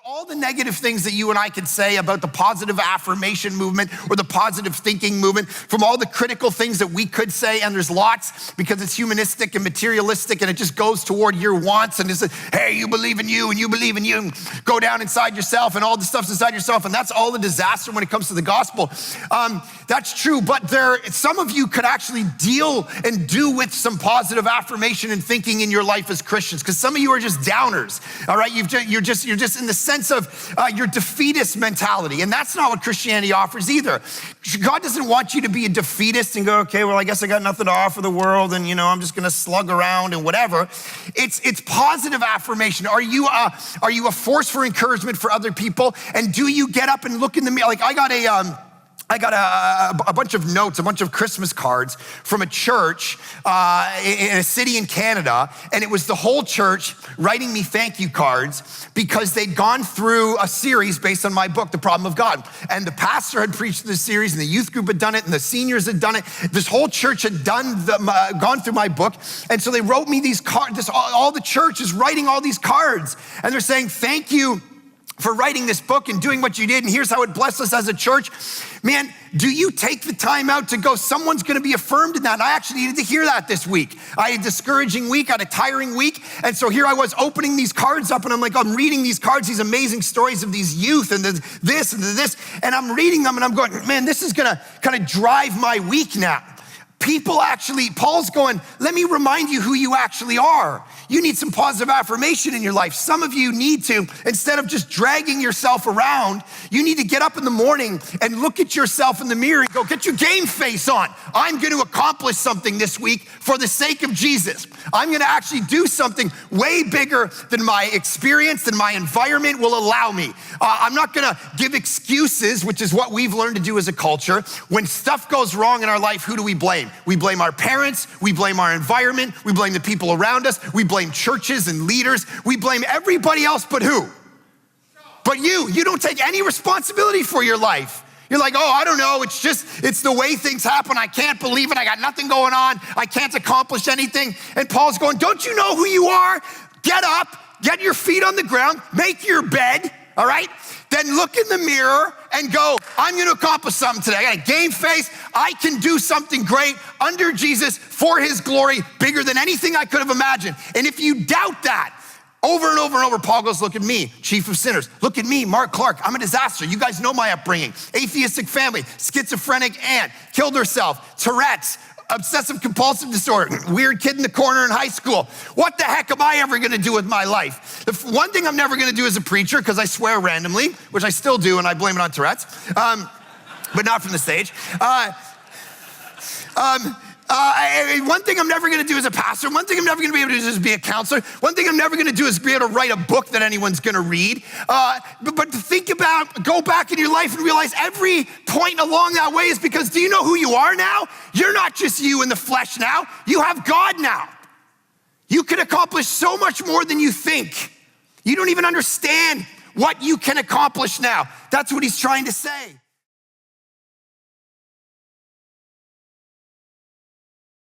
all the negative things that you and I could say about the positive affirmation movement or the positive thinking movement, from all the critical things that we could say, and there's lots because it's humanistic and materialistic and it just goes toward your wants and it's, hey, you believe in you and you believe in you, and go down inside yourself and all the stuff's inside yourself, and that's all the disaster when it comes to the gospel. That's true, but some of you could actually deal and do with some positive affirmation and thinking in your life as Christians, because some of you are just downers, all right? You're just in the sense of your defeatist mentality, and that's not what Christianity offers either. God doesn't want you to be a defeatist and go, okay, well, I guess I got nothing to offer the world, and I'm just gonna slug around and whatever. It's positive affirmation. Are you a force for encouragement for other people? And do you get up and look in the mirror? Like I got a bunch of notes, a bunch of Christmas cards from a church in a city in Canada, and it was the whole church writing me thank you cards because they'd gone through a series based on my book, The Problem of God. And the pastor had preached this series, and the youth group had done it, and the seniors had done it. This whole church had gone through my book, and so they wrote me these cards. All the church is writing all these cards, and they're saying, thank you for writing this book and doing what you did, and here's how it blessed us as a church. Man, do you take the time out to go, someone's gonna be affirmed in that? And I actually needed to hear that this week. I had a discouraging week, I had a tiring week, and so here I was opening these cards up, and I'm reading these cards, these amazing stories of these youth, and this, and I'm reading them, and I'm going, man, this is gonna kind of drive my week now. Paul's going, let me remind you who you actually are. You need some positive affirmation in your life. Some of you need to, instead of just dragging yourself around, you need to get up in the morning and look at yourself in the mirror and go, get your game face on. I'm gonna accomplish something this week for the sake of Jesus. I'm gonna actually do something way bigger than my experience, than my environment will allow me. I'm not gonna give excuses, which is what we've learned to do as a culture. When stuff goes wrong in our life, who do we blame? We blame our parents, we blame our environment, we blame the people around us, we blame churches and leaders, we blame everybody else but who? But you. You don't take any responsibility for your life. You're like, oh, I don't know, it's the way things happen. I can't believe it, I got nothing going on, I can't accomplish anything. And Paul's going, don't you know who you are? Get up, get your feet on the ground, make your bed, all right? Then look in the mirror and go, I'm gonna accomplish something today. I got a game face, I can do something great under Jesus for his glory, bigger than anything I could have imagined. And if you doubt that, over and over and over, Paul goes, look at me, chief of sinners. Look at me, Mark Clark, I'm a disaster. You guys know my upbringing. Atheistic family, schizophrenic aunt, killed herself, Tourette's, obsessive compulsive disorder, weird kid in the corner in high school. What the heck am I ever gonna do with my life? The one thing I'm never gonna do as a preacher, because I swear randomly, which I still do, and I blame it on Tourette's, but not from the stage. One thing I'm never gonna do as a pastor, one thing I'm never gonna be able to do is be a counselor, one thing I'm never gonna do is be able to write a book that anyone's gonna read. But to think about, go back in your life and realize every point along that way is because, do you know who you are now? You're not just you in the flesh now, you have God now. You can accomplish so much more than you think. You don't even understand what you can accomplish now. That's what he's trying to say.